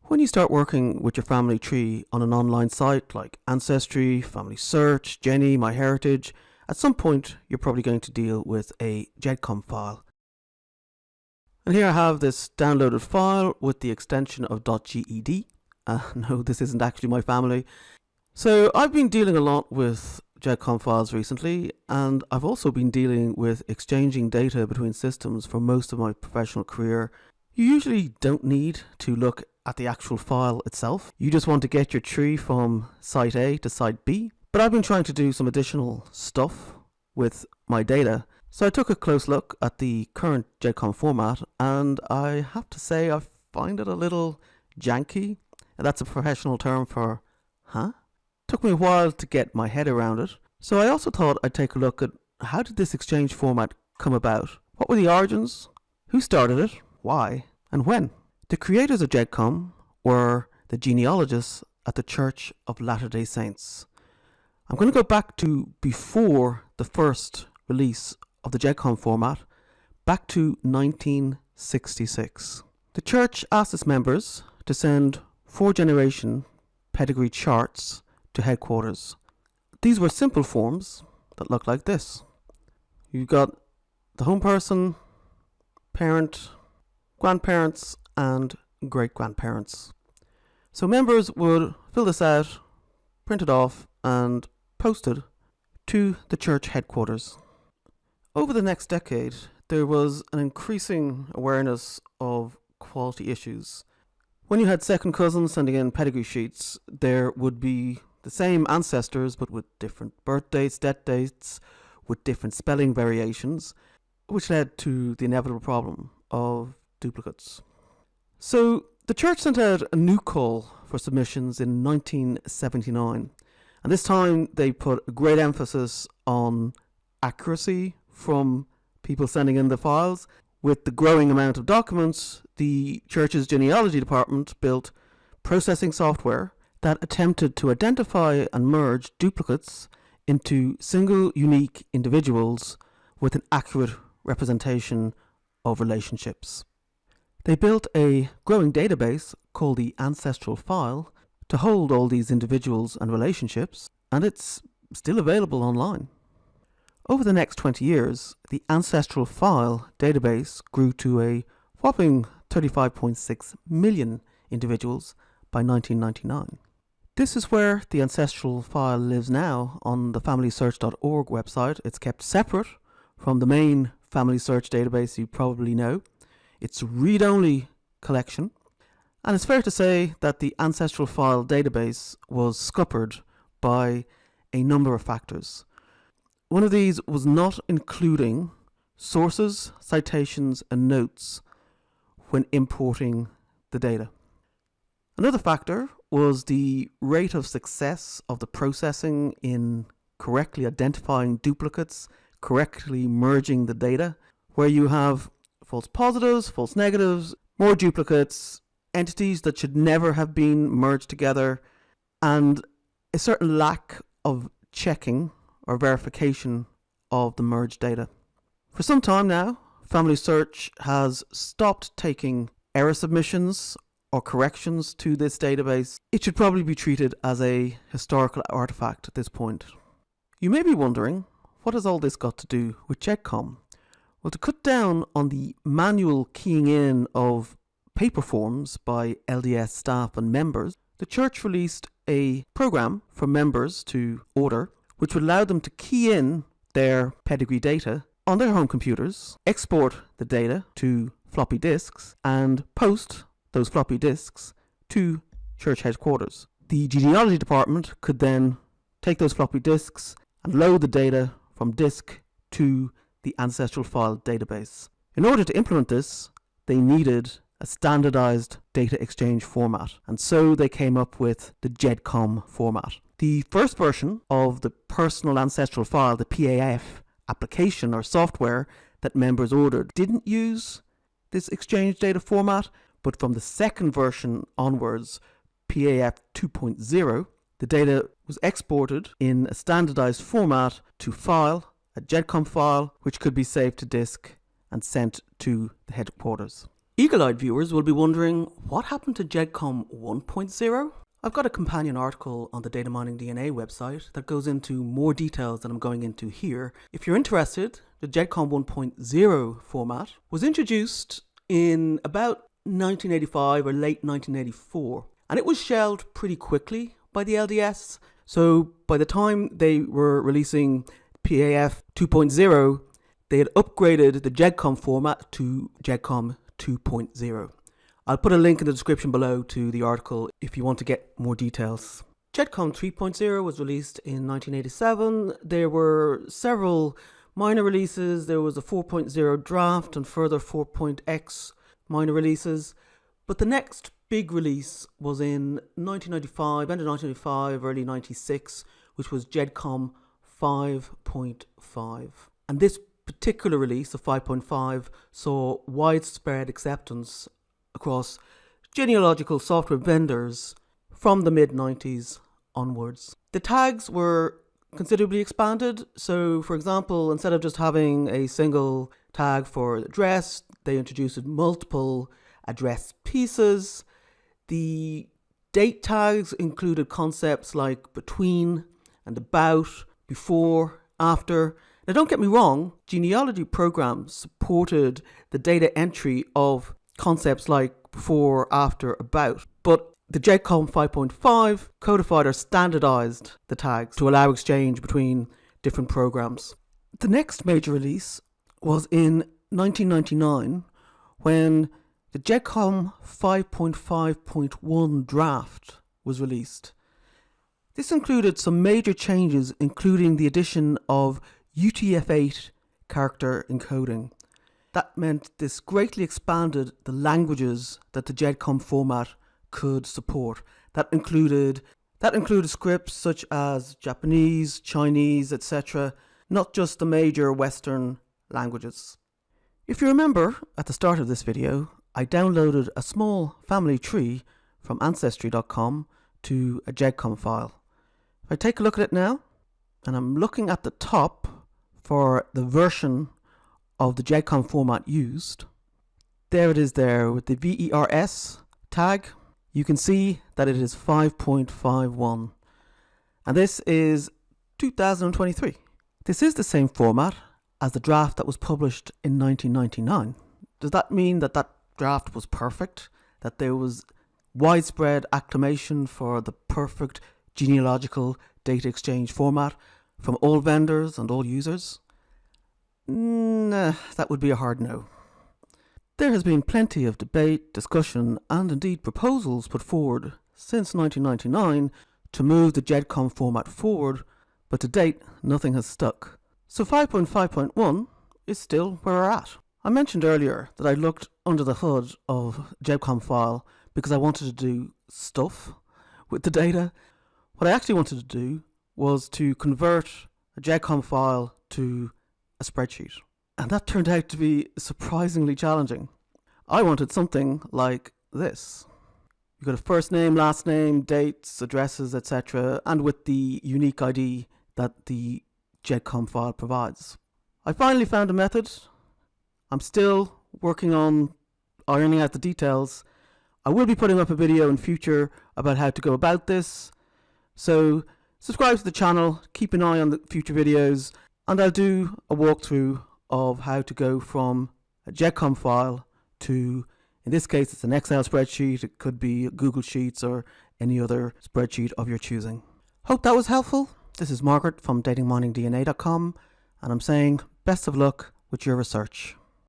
When you start working with your family tree on an online site like Ancestry, Family Search, Jenny, MyHeritage, at some point you're probably going to deal with a GEDCOM file. And here I have this downloaded file with the extension of .ged. No, this isn't actually my family. So I've been dealing a lot with GEDCOM files recently, and I've also been dealing with exchanging data between systems for most of my professional career. You usually don't need to look at the actual file itself. You just want to get your tree from site A to site B. But I've been trying to do some additional stuff with my data. So I took a close look at the current GEDCOM format, and I have to say I find it a little janky. And that's a professional term for, Took me a while to get my head around it. So I also thought I'd take a look at how did this exchange format come about? What were the origins? Who started it? Why? And when? The creators of GEDCOM were the genealogists at the Church of Latter-day Saints. I'm going to go back to before the first release of the GEDCOM format, back to 1966. The church asked its members to send 4-generation pedigree charts to headquarters. These were simple forms that look like this. You've got the home person, parent, grandparents, and great-grandparents. So members would fill this out, print it off, and post it to the church headquarters. Over the next decade, there was an increasing awareness of quality issues. When you had second cousins sending in pedigree sheets, there would be the same ancestors but with different birth dates, death dates, with different spelling variations, which led to the inevitable problem of duplicates. So the church sent out a new call for submissions in 1979, and this time they put a great emphasis on accuracy from people sending in the files. With the growing amount of documents, the church's genealogy department built processing software that attempted to identify and merge duplicates into single unique individuals with an accurate representation of relationships. They built a growing database called the ancestral file to hold all these individuals and relationships, and it's still available online. Over the next 20 years, the ancestral file database grew to a whopping 35.6 million individuals by 1999. This is where the ancestral file lives now on the FamilySearch.org website. It's kept separate from the main Family Search database you probably know. It's a read-only collection, and it's fair to say that the ancestral file database was scuppered by a number of factors. One of these was not including sources, citations, and notes when importing the data. Another factor was the rate of success of the processing in correctly identifying duplicates, correctly merging the data, where you have false positives, false negatives, more duplicates, entities that should never have been merged together, and a certain lack of checking or verification of the merged data. For some time now, Family Search has stopped taking error submissions or corrections to this database. It should probably be treated as a historical artifact at this point. You may be wondering, what has all this got to do with GEDCOM? Well, to cut down on the manual keying in of paper forms by LDS staff and members, the church released a program for members to order, which would allow them to key in their pedigree data on their home computers, export the data to floppy disks, and post those floppy disks to church headquarters. The genealogy department could then take those floppy disks and load the data from disk to the ancestral file database. In order to implement this, they needed a standardized data exchange format, and so they came up with the GEDCOM format. The first version of the personal ancestral file, the PAF application or software that members ordered, didn't use this exchange data format, but from the second version onwards, PAF 2.0, the data was exported in a standardized format to file, a GEDCOM file, which could be saved to disk and sent to the headquarters. Eagle-eyed viewers will be wondering, what happened to GEDCOM 1.0? I've got a companion article on the Data Mining DNA website that goes into more details than I'm going into here. If you're interested, the GEDCOM 1.0 format was introduced in about 1985 or late 1984, and it was shelved pretty quickly by the LDS. So by the time they were releasing PAF 2.0, they had upgraded the GEDCOM format to GEDCOM 2.0. I'll put a link in the description below to the article if you want to get more details. GEDCOM 3.0 was released in 1987. There were several minor releases. There was a 4.0 draft and further 4.x minor releases. But the next big release was in 1995, end of 1995, early 96, which was GEDCOM 5.5. And this particular release of 5.5 saw widespread acceptance across genealogical software vendors from the mid-90s onwards. The tags were considerably expanded. So, for example, instead of just having a single tag for address, they introduced multiple address pieces. The date tags included concepts like between and about, before, after. Now, don't get me wrong, genealogy programs supported the data entry of concepts like before, after, about, but the GEDCOM 5.5 codified or standardized the tags to allow exchange between different programs. The next major release was in 1999 when the GEDCOM 5.5.1 draft was released. This included some major changes, including the addition of UTF-8 character encoding. That meant this greatly expanded the languages that the GEDCOM format could support. That included scripts such as Japanese, Chinese, etc., not just the major Western languages. If you remember, at the start of this video, I downloaded a small family tree from ancestry.com to a GEDCOM file. If I take a look at it now, and I'm looking at the top for the version of the GEDCOM format used, there it is there with the VERS tag. You can see that it is 5.51, and this is 2023. This is the same format as the draft that was published in 1999. Does that mean that that draft was perfect? That there was widespread acclamation for the perfect genealogical data exchange format from all vendors and all users? Nah, that would be a hard no. There has been plenty of debate, discussion, and indeed proposals put forward since 1999 to move the GEDCOM format forward, but to date, nothing has stuck. So 5.5.1 is still where we're at. I mentioned earlier that I looked under the hood of a GEDCOM file because I wanted to do stuff with the data. What I actually wanted to do was to convert a GEDCOM file to a spreadsheet. And that turned out to be surprisingly challenging. I wanted something like this. You've got a first name, last name, dates, addresses, etc., and with the unique ID that the GEDCOM file provides. I finally found a method. I'm still working on ironing out the details. I will be putting up a video in future about how to go about this. So subscribe to the channel, keep an eye on the future videos, and I'll do a walkthrough of how to go from a GEDCOM file to, in this case, it's an Excel spreadsheet. It could be Google Sheets or any other spreadsheet of your choosing. Hope that was helpful. This is Margaret from datingminingdna.com, and I'm saying best of luck with your research.